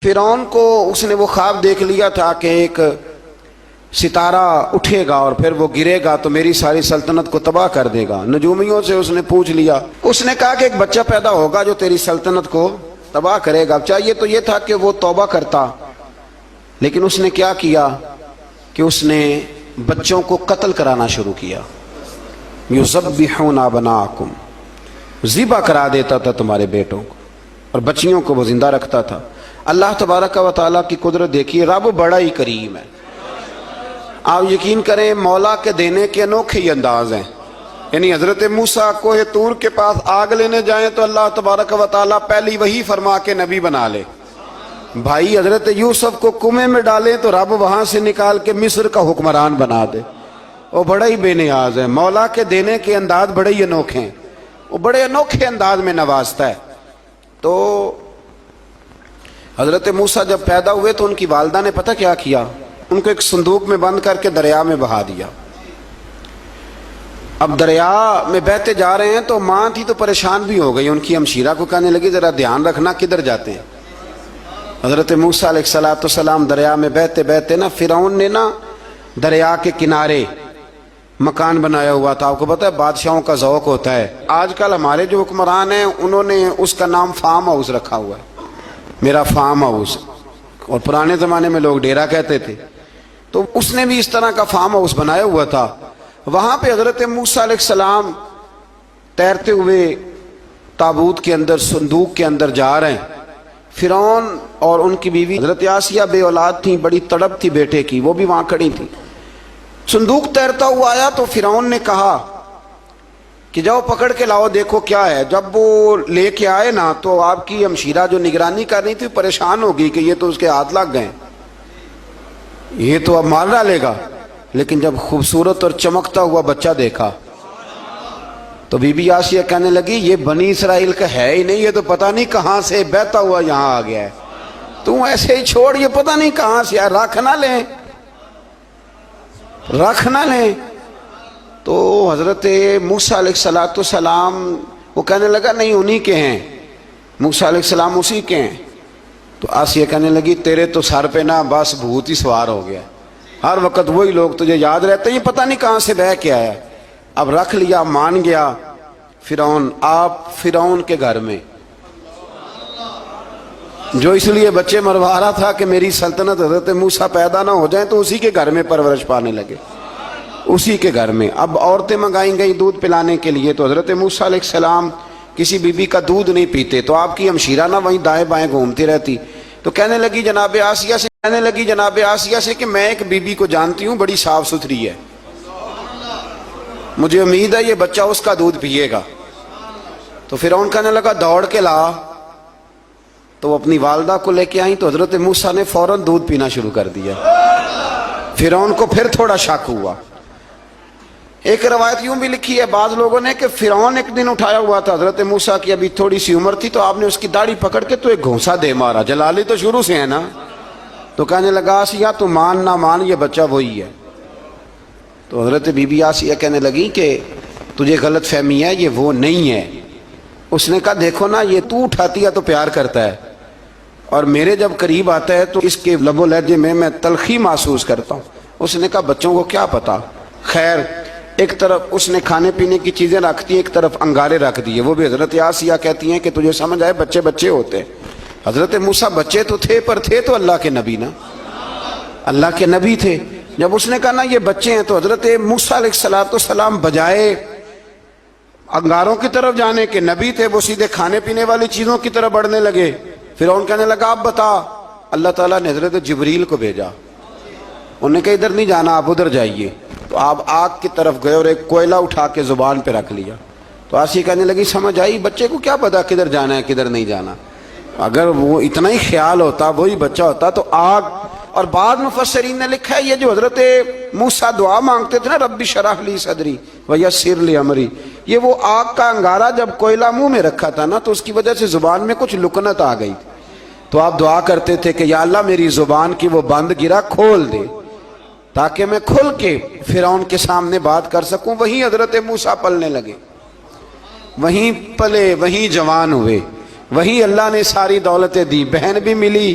فرعون کو اس نے وہ خواب دیکھ لیا تھا کہ ایک ستارہ اٹھے گا اور پھر وہ گرے گا تو میری ساری سلطنت کو تباہ کر دے گا۔ نجومیوں سے اس نے پوچھ لیا، اس نے کہا کہ ایک بچہ پیدا ہوگا جو تیری سلطنت کو تباہ کرے گا۔ چاہیے تو یہ تھا کہ وہ توبہ کرتا، لیکن اس نے کیا کیا کہ اس نے بچوں کو قتل کرانا شروع کیا۔ یذبحون ابناءکم، ذبح کرا دیتا تھا تمہارے بیٹوں کو اور بچیوں کو وہ زندہ رکھتا تھا۔ اللہ تبارک و تعالیٰ کی قدرت دیکھیے، رب بڑا ہی کریم ہے۔ آپ یقین کریں مولا کے دینے کے انوکھے ہی انداز ہیں۔ یعنی حضرت موسیٰ کوہ طور کے پاس آگ لینے جائیں تو اللہ تبارک و تعالیٰ پہلی وہی فرما کے نبی بنا لے۔ بھائی حضرت یوسف کو کنویں میں ڈالیں تو رب وہاں سے نکال کے مصر کا حکمران بنا دے۔ وہ بڑا ہی بے نیاز ہے۔ مولا کے دینے کے انداز بڑے ہی انوکھے ہیں، وہ بڑے انوکھے انداز میں نوازتا ہے۔ تو حضرت موسیٰ جب پیدا ہوئے تو ان کی والدہ نے پتہ کیا کیا، ان کو ایک صندوق میں بند کر کے دریا میں بہا دیا۔ اب دریا میں بہتے جا رہے ہیں تو ماں تھی تو پریشان بھی ہو گئی، ان کی ہمشیرہ کو کہنے لگی ذرا دھیان رکھنا کدھر جاتے ہیں۔ حضرت موسیٰ علیہ السلام دریا میں بہتے بہتے نا فرعون نے نا دریا کے کنارے مکان بنایا ہوا تھا۔ آپ کو پتہ ہے بادشاہوں کا ذوق ہوتا ہے، آج کل ہمارے جو حکمران ہیں انہوں نے اس کا نام فارم ہاؤس رکھا ہوا ہے، میرا فارم ہاؤس، اور پرانے زمانے میں لوگ ڈیرا کہتے تھے۔ تو اس نے بھی اس طرح کا فارم ہاؤس بنایا ہوا تھا۔ وہاں پہ حضرت موسیٰ علیہ السلام تیرتے ہوئے تابوت کے اندر صندوق کے اندر جا رہے ہیں۔ فرعون اور ان کی بیوی حضرت آسیہ بے اولاد تھیں، بڑی تڑپ تھی بیٹے کی، وہ بھی وہاں کھڑی تھی۔ صندوق تیرتا ہوا آیا تو فرعون نے کہا کہ جاؤ پکڑ کے لاؤ دیکھو کیا ہے۔ جب وہ لے کے آئے نا تو آپ کی ہمشیرہ جو نگرانی کر رہی تھی پریشان ہو گئی کہ یہ تو اس کے ہاتھ لگ گئے، یہ تو اب مار ڈالے گا۔ لیکن جب خوبصورت اور چمکتا ہوا بچہ دیکھا تو بی بی آسیہ کہنے لگی یہ بنی اسرائیل کا ہے ہی نہیں، یہ تو پتہ نہیں کہاں سے بہتا ہوا یہاں آ گیا ہے، تو ایسے ہی چھوڑ، یہ پتہ نہیں کہاں سے رکھ نہ لیں، رکھ نہ لیں۔ تو حضرت موسیٰ علیہ السلام وہ کہنے لگا نہیں انہی کے ہیں، موسیٰ علیہ السلام اسی کے ہیں۔ تو آسیہ کہنے لگی تیرے تو سر پہ نا بس بھوت ہی سوار ہو گیا، ہر وقت وہی لوگ تجھے یاد رہتے ہیں، یہ پتہ نہیں کہاں سے بہ کے آیا۔ اب رکھ لیا، مان گیا فرعون۔ آپ فرعون کے گھر میں جو اس لیے بچے مروا رہا تھا کہ میری سلطنت حضرت موسیٰ پیدا نہ ہو جائیں، تو اسی کے گھر میں پرورش پانے لگے، اسی کے گھر میں۔ اب عورتیں منگائیں گئی دودھ پلانے کے لیے، تو حضرت موسیٰ علیہ السلام کسی بی بی کا دودھ نہیں پیتے، تو آپ کی ہمشیرہ نہ وہیں دائیں بائیں گھومتی رہتی۔ تو کہنے لگی جناب آسیہ سے کہ میں ایک بی بی کو جانتی ہوں، بڑی صاف ستھری ہے، مجھے امید ہے یہ بچہ اس کا دودھ پیے گا۔ تو فرعون کہنے لگا دوڑ کے لا، تو وہ اپنی والدہ کو لے کے آئیں تو حضرت موسیٰ نے فوراً دودھ پینا شروع کر دیا۔ فرعون کو پھر تھوڑا شک ہوا۔ ایک روایت یوں بھی لکھی ہے بعض لوگوں نے کہ فرعون ایک دن اٹھایا ہوا تھا حضرت موسیٰ کی ابھی تھوڑی سی عمر تھی، تو آپ نے اس کی داڑھی پکڑ کے تو ایک گھونسا دے مارا، جلالی تو شروع سے ہے نا۔ تو کہنے لگا آسیہ تو مان نہ مان یہ بچہ وہی ہے۔ تو حضرت بی بی آسیہ کہنے لگی کہ تجھے غلط فہمی ہے، یہ وہ نہیں ہے۔ اس نے کہا دیکھو نا یہ تو اٹھاتی ہے تو پیار کرتا ہے، اور میرے جب قریب آتا ہے تو اس کے لب و لہجے میں تلخی محسوس کرتا ہوں۔ اس نے کہا بچوں کو کیا پتا۔ خیر ایک طرف اس نے کھانے پینے کی چیزیں رکھ دی، ایک طرف انگارے رکھ دیے، وہ بھی حضرت آسیہ کہتی ہیں کہ تجھے سمجھ آئے بچے بچے ہوتے ہیں۔ حضرت موسیٰ بچے تو تھے پر تھے تو اللہ کے نبی نا، اللہ کے نبی تھے۔ جب اس نے کہا نا یہ بچے ہیں تو حضرت موسیٰ علیہ السلام بجائے انگاروں کی طرف جانے کے نبی تھے، وہ سیدھے کھانے پینے والی چیزوں کی طرف بڑھنے لگے۔ فرعون کہنے لگا آپ بتا۔ اللہ تعالیٰ نے حضرت جبریل کو بھیجا، انہوں نے کہا ادھر نہیں جانا آپ ادھر جائیے۔ تو آپ آگ کی طرف گئے اور ایک کوئلہ اٹھا کے زبان پہ رکھ لیا۔ تو آسیہ کہنے لگی سمجھ آئی، بچے کو کیا پتا کدھر جانا ہے کدھر نہیں جانا، اگر وہ اتنا ہی خیال ہوتا وہی بچہ ہوتا تو آگ۔ اور بعض مفسرین نے لکھا ہے یہ جو حضرت موسیٰ دعا مانگتے تھے نا رب اشرح لی صدری ویسر لی امری، یہ وہ آگ کا انگارہ جب کوئلہ منہ میں رکھا تھا نا تو اس کی وجہ سے زبان میں کچھ لکنت آ گئی، تو آپ دعا کرتے تھے کہ یا اللہ میری زبان کی وہ بند گرا کھول دے تاکہ میں کھل کے فرعون کے سامنے بات کر سکوں۔ وہیں حضرت موسیٰ پلنے لگے، وہیں پلے، وہیں جوان ہوئے، وہیں اللہ نے ساری دولتیں دی، بہن بھی ملی،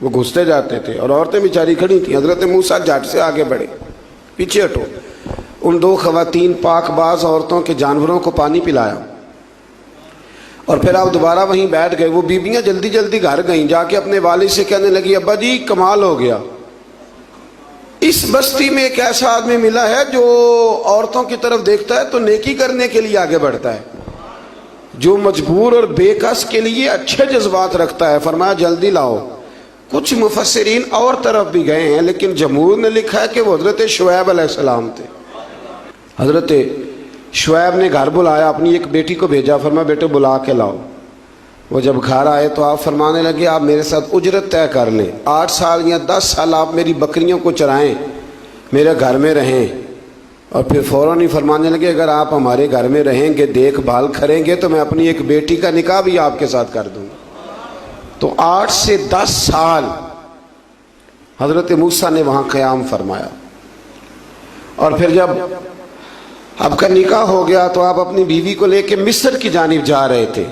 وہ گھستے جاتے تھے اور عورتیں بیچاری کھڑی تھیں. حضرت موسیٰ جھٹ سے آگے بڑھے, پیچھے ہٹو. ان دو خواتین پاک باز عورتوں کے جانوروں کو پانی پلایا اور پھر آپ دوبارہ وہیں بیٹھ گئے. وہ بیویاں جلدی جلدی گھر گئیں, جا کے اپنے والد سے کہنے لگی ابا جی کمال ہو گیا, اس بستی میں ایک ایسا آدمی ملا ہے جو عورتوں کی طرف دیکھتا ہے تو نیکی کرنے کے لیے آگے بڑھتا ہے, جو مجبور اور بے کس کے لیے اچھے جذبات رکھتا ہے. فرمایا جلدی لاؤ. کچھ مفسرین اور طرف بھی گئے ہیں, لیکن جمہور نے لکھا ہے کہ وہ حضرت شعیب علیہ السلام تھے. حضرت شعیب نے گھر بلایا, اپنی ایک بیٹی کو بھیجا, فرمایا بیٹے بلا کے لاؤ. وہ جب گھر آئے تو آپ فرمانے لگے آپ میرے ساتھ اجرت طے کر لیں, 8 سال یا 10 سال آپ میری بکریوں کو چرائیں, میرے گھر میں رہیں. اور پھر فوراً ہی فرمانے لگے اگر آپ ہمارے گھر میں رہیں گے, دیکھ بھال کریں گے, تو میں اپنی ایک بیٹی کا نکاح بھی آپ کے ساتھ کر دوں. تو 8 سے 10 سال حضرت موسیٰ نے وہاں قیام فرمایا. اور پھر جب آپ کا نکاح ہو گیا تو آپ اپنی بیوی کو لے کے مصر کی جانب جا رہے تھے,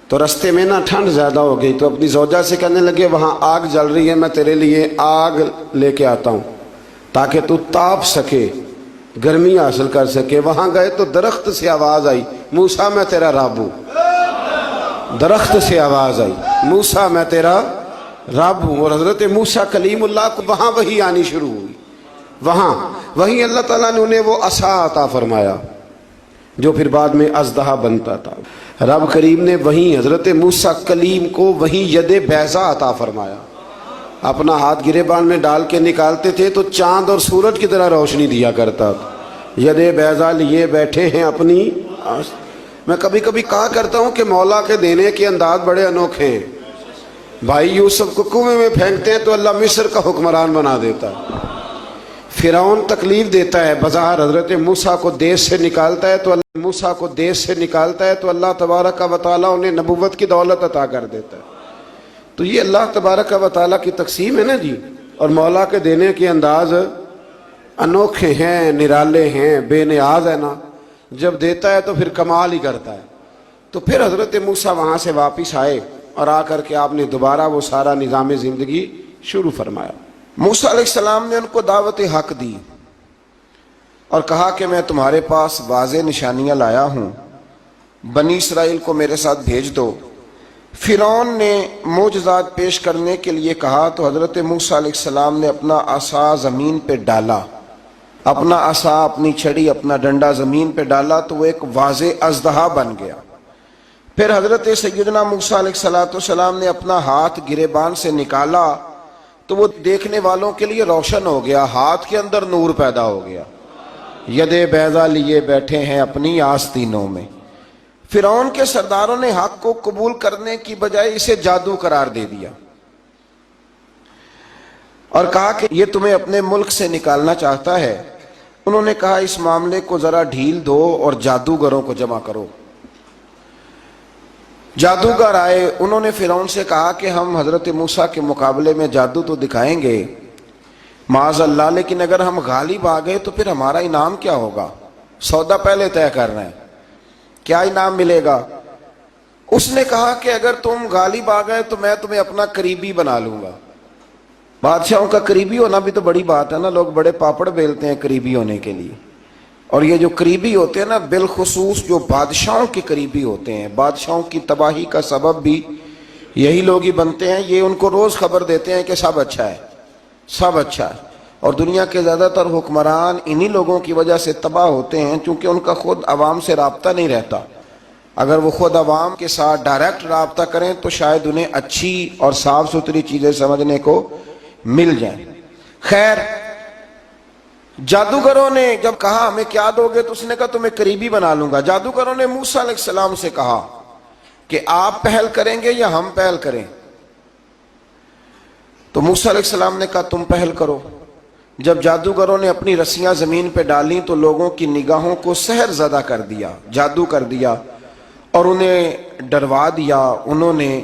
تو رستے میں نا ٹھنڈ زیادہ ہو گئی, تو اپنی زوجہ سے کہنے لگے وہاں آگ جل رہی ہے, میں تیرے لیے آگ لے کے آتا ہوں تاکہ تو تاپ سکے, گرمی حاصل کر سکے. وہاں گئے تو درخت سے آواز آئی موسیٰ میں تیرا رب ہوں. درخت سے آواز آئی موسیٰ میں تیرا رب ہوں. اور حضرت موسیٰ کلیم اللہ کو وہاں وحی آنی شروع ہوئی. وہاں وہیں اللہ تعالیٰ نے انہیں وہ عصا عطا فرمایا جو پھر بعد میں اژدہا بنتا تھا. رب کریم نے وہیں حضرت موسیٰ کلیم کو وہیں ید بیضا عطا فرمایا. اپنا ہاتھ گریبان میں ڈال کے نکالتے تھے تو چاند اور سورج کی طرح روشنی دیا کرتا تھا. ید بیضا لیے بیٹھے ہیں اپنی. میں کبھی کبھی کہا کرتا ہوں کہ مولا کے دینے کے انداز بڑے انوکھے ہیں. بھائی یوسف کو کنویں میں پھینکتے ہیں تو اللہ مصر کا حکمران بنا دیتا ہے. فرعون تکلیف دیتا ہے, بظاہر حضرت موسیٰ کو دیس سے نکالتا ہے تو اللہ تبارک و تعالیٰ انہیں نبوت کی دولت عطا کر دیتا ہے. تو یہ اللہ تبارک و تعالیٰ کی تقسیم ہے نا جی. اور مولا کے دینے کے انداز انوکھے ہیں, نرالے ہیں, بے نیاز ہے نا. جب دیتا ہے تو پھر کمال ہی کرتا ہے. تو پھر حضرت موسیٰ وہاں سے واپس آئے اور آ کر کے آپ نے دوبارہ وہ سارا نظام زندگی شروع فرمایا. موسیٰ علیہ السلام نے ان کو دعوت حق دی اور کہا کہ میں تمہارے پاس واضح نشانیاں لایا ہوں, بنی اسرائیل کو میرے ساتھ بھیج دو. فرعون نے معجزات پیش کرنے کے لیے کہا تو حضرت موسیٰ علیہ السلام نے اپنا عصا زمین پہ ڈالا, اپنا عصا, اپنی چھڑی, اپنا ڈنڈا زمین پہ ڈالا تو وہ ایک واضح اژدہا بن گیا. پھر حضرت سیدنا موسیٰ علیہ السلام نے اپنا ہاتھ گریبان سے نکالا تو وہ دیکھنے والوں کے لیے روشن ہو گیا, ہاتھ کے اندر نور پیدا ہو گیا. ید بیضا لیے بیٹھے ہیں اپنی آستینوں میں. فرعون کے سرداروں نے حق کو قبول کرنے کی بجائے اسے جادو قرار دے دیا اور کہا کہ یہ تمہیں اپنے ملک سے نکالنا چاہتا ہے. انہوں نے کہا اس معاملے کو ذرا ڈھیل دو اور جادوگروں کو جمع کرو. جادوگر آئے, انہوں نے فرعون سے کہا کہ ہم حضرت موسیٰ کے مقابلے میں جادو تو دکھائیں گے معاذ اللہ, لیکن اگر ہم غالب آ گئے تو پھر ہمارا انعام کیا ہوگا؟ سودا پہلے طے کر رہے ہیں, کیا انعام ملے گا؟ اس نے کہا کہ اگر تم غالب آ گئے تو میں تمہیں اپنا قریبی بنا لوں گا. بادشاہوں کا قریبی ہونا بھی تو بڑی بات ہے نا, لوگ بڑے پاپڑ بیلتے ہیں قریبی ہونے کے لیے. اور یہ جو قریبی ہوتے ہیں نا, بالخصوص جو بادشاہوں کے قریبی ہوتے ہیں, بادشاہوں کی تباہی کا سبب بھی یہی لوگ ہی بنتے ہیں. یہ ان کو روز خبر دیتے ہیں کہ سب اچھا ہے, سب اچھا ہے. اور دنیا کے زیادہ تر حکمران انہی لوگوں کی وجہ سے تباہ ہوتے ہیں, چونکہ ان کا خود عوام سے رابطہ نہیں رہتا. اگر وہ خود عوام کے ساتھ ڈائریکٹ رابطہ کریں تو شاید انہیں اچھی اور صاف ستھری چیزیں سمجھنے کو مل جائیں. خیر, جادوگروں نے جب کہا ہمیں کیا دو گے تو اس نے کہا تمہیں قریبی بنا لوں گا. جادوگروں نے موسیٰ علیہ السلام سے کہا کہ آپ پہل کریں گے یا ہم پہل کریں؟ تو موسیٰ علیہ السلام نے کہا تم پہل کرو. جب جادوگروں نے اپنی رسیاں زمین پہ ڈالیں تو لوگوں کی نگاہوں کو سحر زدہ کر دیا, جادو کر دیا اور انہیں ڈروا دیا. انہوں نے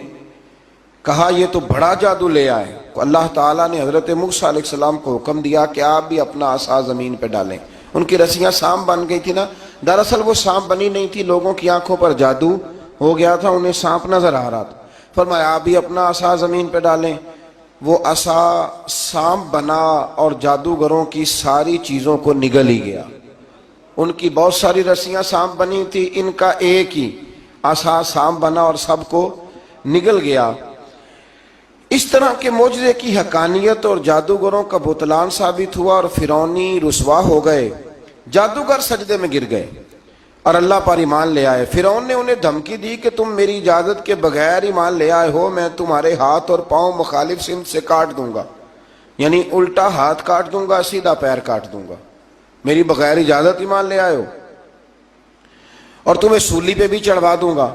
کہا یہ تو بڑا جادو لے آئے. اللہ تعالیٰ نے حضرت موسیٰ علیہ السلام کو حکم دیا کہ آپ بھی اپنا عصا زمین پہ ڈالیں. ان کی رسیاں سانپ بن گئی تھی نا, دراصل وہ سانپ بنی نہیں تھی, لوگوں کی آنکھوں پر جادو ہو گیا تھا, انہیں سانپ نظر آ رہا تھا. فرمایا آپ بھی اپنا عصا زمین پہ ڈالیں. وہ عصا سانپ بنا اور جادوگروں کی ساری چیزوں کو نگل ہی گیا. ان کی بہت ساری رسیاں سانپ بنی تھی، ان کا ایک ہی عصا سانپ بنا اور سب کو نگل گیا. اس طرح کے معجزے کی حقانیت اور جادوگروں کا بطلان ثابت ہوا اور فرعونی رسوا ہو گئے. جادوگر سجدے میں گر گئے اور اللہ پر ایمان لے آئے. فرعون نے انہیں دھمکی دی کہ تم میری اجازت کے بغیر ایمان لے آئے ہو، میں تمہارے ہاتھ اور پاؤں مخالف سمت سے کاٹ دوں گا، یعنی الٹا ہاتھ کاٹ دوں گا، سیدھا پیر کاٹ دوں گا، میری بغیر اجازت ایمان لے آئے ہو، اور تمہیں سولی پہ بھی چڑھوا دوں گا.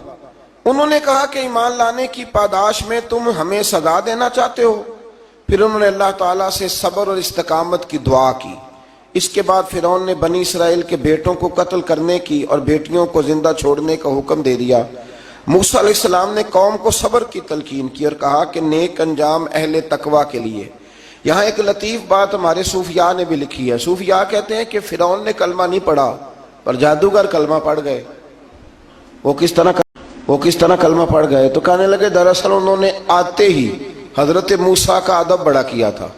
انہوں نے کہا کہ ایمان لانے کی پاداش میں تم ہمیں سزا دینا چاہتے ہو. پھر انہوں نے اللہ تعالیٰ سے صبر اور استقامت کی دعا کی. اس کے بعد فرعون نے بنی اسرائیل کے بیٹوں کو قتل کرنے کی اور بیٹیوں کو زندہ چھوڑنے کا حکم دے دیا. موسیٰ علیہ السلام نے قوم کو صبر کی تلقین کی اور کہا کہ نیک انجام اہل تقوی کے لیے. یہاں ایک لطیف بات ہمارے صوفیاء نے بھی لکھی ہے. صوفیاء کہتے ہیں کہ فرعون نے کلمہ نہیں پڑھا پر جادوگر کلمہ پڑھ گئے. وہ کس طرح کلمہ پڑھ گئے؟ تو کہنے لگے دراصل انہوں نے آتے ہی حضرت موسیٰ کا ادب بڑا کیا تھا.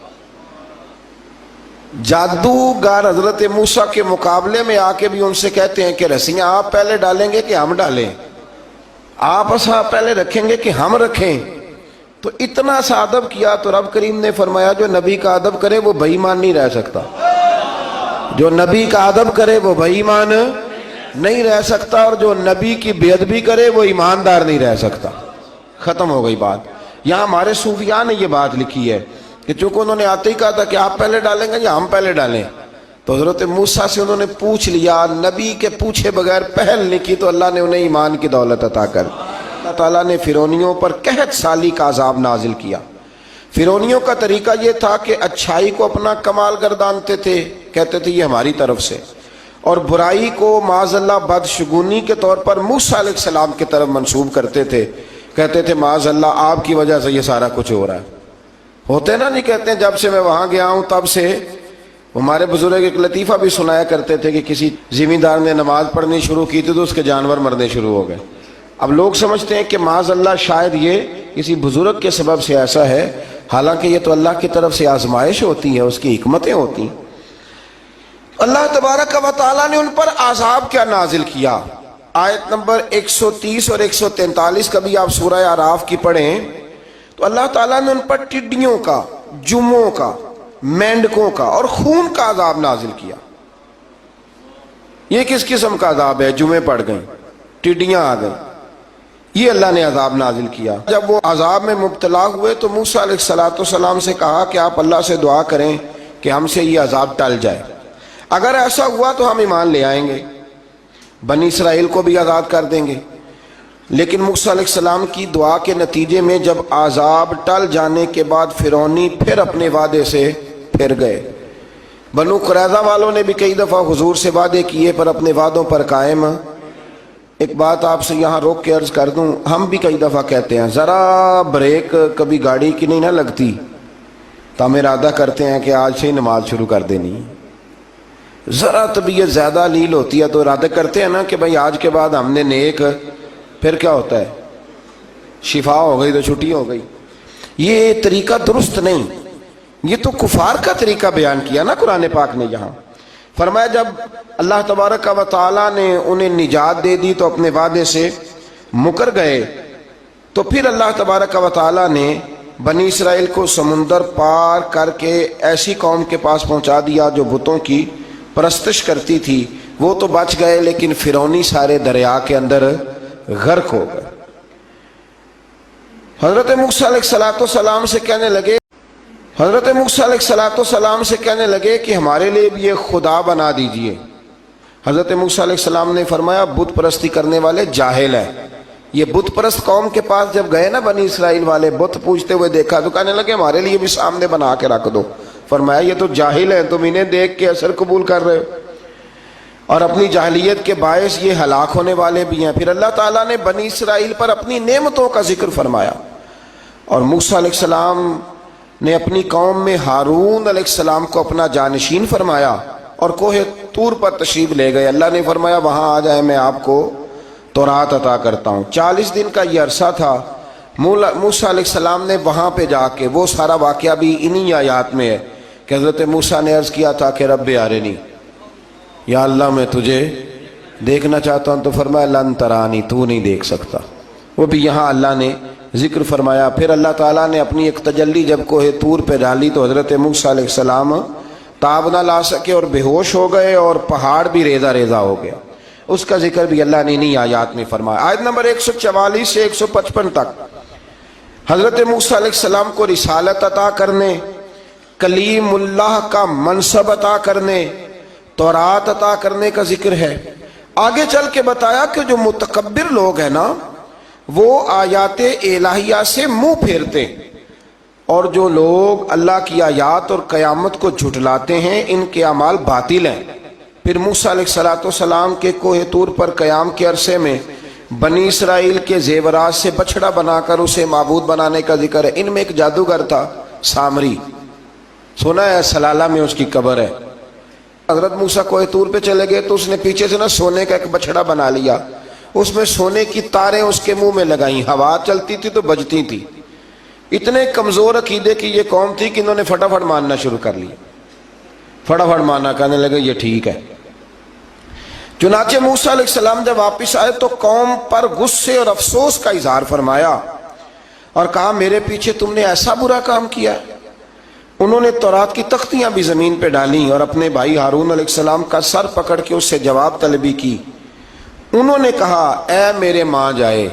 جادوگر حضرت موسیٰ کے مقابلے میں آ کے بھی ان سے کہتے ہیں کہ رسیاں آپ پہلے ڈالیں گے کہ ہم ڈالیں، آپ عصا پہلے رکھیں گے کہ ہم رکھیں. تو اتنا سا ادب کیا تو رب کریم نے فرمایا جو نبی کا ادب کرے وہ بے ایمان نہیں رہ سکتا. جو نبی کا ادب کرے وہ بے ایمان نہیں رہ سکتا، اور جو نبی کی بے ادبی کرے وہ ایماندار نہیں رہ سکتا. ختم ہو گئی بات. یہاں ہمارے صوفیاء نے یہ بات لکھی ہے کہ چونکہ انہوں نے آتے ہی کہا تھا کہ آپ پہلے ڈالیں گے یا ہم پہلے ڈالیں، تو حضرت موسیٰ سے انہوں نے پوچھ لیا. نبی کے پوچھے بغیر پہل نہیں کی تو اللہ نے انہیں ایمان کی دولت عطا کر. اللہ تعالیٰ نے فرعونیوں پر قحط سالی کا عذاب نازل کیا. فرعونیوں کا طریقہ یہ تھا کہ اچھائی کو اپنا کمال گردانتے تھے، کہتے تھے یہ ہماری طرف سے، اور برائی کو معاذ اللہ بدشگونی کے طور پر موسیٰ علیہ السلام کی طرف منسوب کرتے تھے. کہتے تھے معاذ اللہ آپ کی وجہ سے یہ سارا کچھ ہو رہا ہے. ہوتے نا، نہیں کہتے ہیں جب سے میں وہاں گیا ہوں تب سے. ہمارے بزرگ ایک لطیفہ بھی سنایا کرتے تھے کہ کسی زمیندار نے نماز پڑھنی شروع کی تھی تو اس کے جانور مرنے شروع ہو گئے. اب لوگ سمجھتے ہیں کہ معاذ اللہ شاید یہ کسی بزرگ کے سبب سے ایسا ہے، حالانکہ یہ تو اللہ کی طرف سے آزمائش ہوتی ہے، اس کی حکمتیں ہوتی ہیں. اللہ تبارک و تعالیٰ نے ان پر عذاب کیا نازل کیا. آیت نمبر 130 اور 143 کا بھی آپ سورہ اعراف کی پڑھیں تو اللہ تعالیٰ نے ان پر ٹڈیوں کا، جموں کا، مینڈکوں کا اور خون کا عذاب نازل کیا. یہ کس قسم کا عذاب ہے؟ جمعے پڑ گئیں، ٹڈیاں آ گئیں، یہ اللہ نے عذاب نازل کیا. جب وہ عذاب میں مبتلا ہوئے تو موسیٰ علیہ السلام سے کہا کہ آپ اللہ سے دعا کریں کہ ہم سے یہ عذاب ٹل جائے. اگر ایسا ہوا تو ہم ایمان لے آئیں گے، بنی اسرائیل کو بھی آزاد کر دیں گے. لیکن موسیٰ علیہ السلام کی دعا کے نتیجے میں جب عذاب ٹل جانے کے بعد فرعونی پھر اپنے وعدے سے پھر گئے. بنو قریظہ والوں نے بھی کئی دفعہ حضور سے وعدے کیے پر اپنے وعدوں پر قائم. ایک بات آپ سے یہاں روک کے عرض کر دوں، ہم بھی کئی دفعہ کہتے ہیں ذرا بریک کبھی گاڑی کی نہیں نہ لگتی تو ہم ارادہ کرتے ہیں کہ آج سے ہی نماز شروع کر دینی. ذرا طبیعت زیادہ لیل ہوتی ہے تو ارادہ کرتے ہیں نا کہ بھائی آج کے بعد ہم نے نیک، پھر کیا ہوتا ہے؟ شفا ہو گئی تو چھٹی ہو گئی. یہ طریقہ درست نہیں. یہ تو کفار کا طریقہ بیان کیا نا قرآن پاک نے. یہاں فرمایا جب اللہ تبارک و تعالیٰ نے انہیں نجات دے دی تو اپنے وعدے سے مکر گئے. تو پھر اللہ تبارک و تعالیٰ نے بنی اسرائیل کو سمندر پار کر کے ایسی قوم کے پاس پہنچا دیا جو بتوں کی پرستش کرتی تھی. وہ تو بچ گئے لیکن فرعونی سارے دریا کے اندر غرق ہو گئے. حضرت موسیٰ علیہ السلام سے کہنے لگے کہ ہمارے لیے بھی یہ خدا بنا دیجئے. حضرت موسیٰ علیہ السلام نے فرمایا بت پرستی کرنے والے جاہل ہیں. یہ بت پرست قوم کے پاس جب گئے نا بنی اسرائیل والے، بت پوجتے ہوئے دیکھا تو کہنے لگے ہمارے لیے بھی سامنے بنا کے رکھ دو. فرمایا یہ تو جاہل ہیں، تم انہیں دیکھ کے اثر قبول کر رہے ہو اور اپنی جاہلیت کے باعث یہ ہلاک ہونے والے بھی ہیں. پھر اللہ تعالیٰ نے بنی اسرائیل پر اپنی نعمتوں کا ذکر فرمایا اور موسیٰ علیہ السلام نے اپنی قوم میں ہارون علیہ السلام کو اپنا جانشین فرمایا اور کوہ طور پر تشریف لے گئے. اللہ نے فرمایا وہاں آ جائے، میں آپ کو تورات عطا کرتا ہوں. 40 دن کا یہ عرصہ تھا موسیٰ علیہ السلام نے وہاں پہ جا کے وہ سارا واقعہ بھی انہی آیات میں ہے کہ حضرت موسیٰ نے عرض کیا تھا کہ رب ارنی، یا اللہ میں تجھے دیکھنا چاہتا ہوں، تو فرمایا لن ترانی، تو نہیں دیکھ سکتا۔ وہ بھی یہاں اللہ نے ذکر فرمایا۔ پھر اللہ تعالیٰ نے اپنی ایک تجلی جب کوہ طور پہ ڈالی تو حضرت موسیٰ علیہ السلام تاب نہ لا سکے اور بے ہوش ہو گئے اور پہاڑ بھی ریزہ ریزہ ہو گیا۔ اس کا ذکر بھی اللہ نے انہی آیات میں فرمایا۔ آیت نمبر 144 سے 155 تک حضرت موسیٰ علیہ السلام کو رسالت عطا کرنے، کلیم اللہ کا منصب عطا کرنے، تورات عطا کرنے کا ذکر ہے۔ آگے چل کے بتایا کہ جو متکبر لوگ ہیں نا وہ آیات الہیہ سے منہ پھیرتے ہیں، اور جو لوگ اللہ کی آیات اور قیامت کو جھٹلاتے ہیں ان کے اعمال باطل ہیں۔ پھر موسیٰ علیہ السلام کے کوہ طور پر قیام کے عرصے میں بنی اسرائیل کے زیورات سے بچڑا بنا کر اسے معبود بنانے کا ذکر ہے۔ ان میں ایک جادوگر تھا سامری، سنا ہے سلالہ میں اس کی قبر ہے۔ حضرت موسیٰ کوہ طور پہ چلے گئے تو اس نے پیچھے سے نا سونے کا ایک بچڑا بنا لیا، اس میں سونے کی تاریں اس کے منہ میں لگائیں، ہوا چلتی تھی تو بجتی تھی۔ اتنے کمزور عقیدے کی یہ قوم تھی کہ انہوں نے فٹافٹ ماننا شروع کر لیا، فٹافٹ ماننا، کہنے لگے یہ ٹھیک ہے۔ چنانچہ موسیٰ علیہ السلام جب واپس آئے تو قوم پر غصے اور افسوس کا اظہار فرمایا اور کہا میرے پیچھے تم نے ایسا برا کام کیا۔ انہوں نے تورات کی تختیاں بھی زمین پہ ڈالیں اور اپنے بھائی ہارون علیہ السلام کا سر پکڑ کے اس سے جواب طلبی کی۔ انہوں نے کہا اے میرے ماں جائے،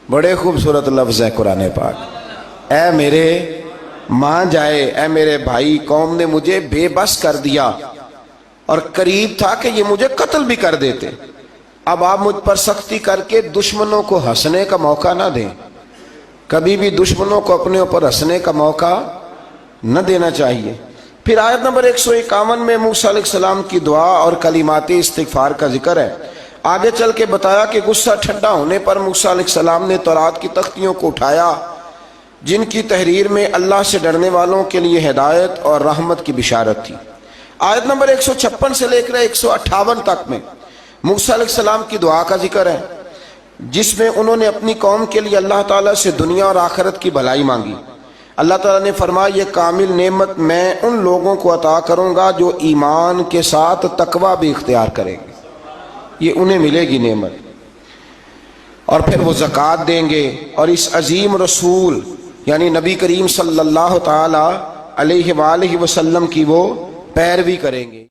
بڑے خوبصورت لفظ ہے قرآن پاک، اے میرے ماں جائے، اے میرے بھائی، قوم نے مجھے بے بس کر دیا اور قریب تھا کہ یہ مجھے قتل بھی کر دیتے۔ اب آپ مجھ پر سختی کر کے دشمنوں کو ہنسنے کا موقع نہ دیں، کبھی بھی دشمنوں کو اپنے اوپر ہنسنے کا موقع نہ دینا چاہیے۔ پھر آیت نمبر 151 میں موسیٰ علیہ السلام کی دعا اور کلمات استغفار کا ذکر ہے۔ آگے چل کے بتایا کہ غصہ ٹھنڈا ہونے پر موسیٰ علیہ السلام نے تورات کی تختیوں کو اٹھایا جن کی تحریر میں اللہ سے ڈرنے والوں کے لیے ہدایت اور رحمت کی بشارت تھی۔ آیت نمبر 156 سے لے کر 158 تک میں موسیٰ علیہ السلام کی دعا کا ذکر ہے جس میں انہوں نے اپنی قوم کے لیے اللہ تعالیٰ سے دنیا اور آخرت کی بھلائی مانگی۔ اللہ تعالیٰ نے فرمایا یہ کامل نعمت میں ان لوگوں کو عطا کروں گا جو ایمان کے ساتھ تقوی بھی اختیار کریں گے، یہ انہیں ملے گی نعمت، اور پھر وہ زکوٰۃ دیں گے اور اس عظیم رسول یعنی نبی کریم صلی اللہ تعالی علیہ وآلہ وسلم کی وہ پیروی کریں گے۔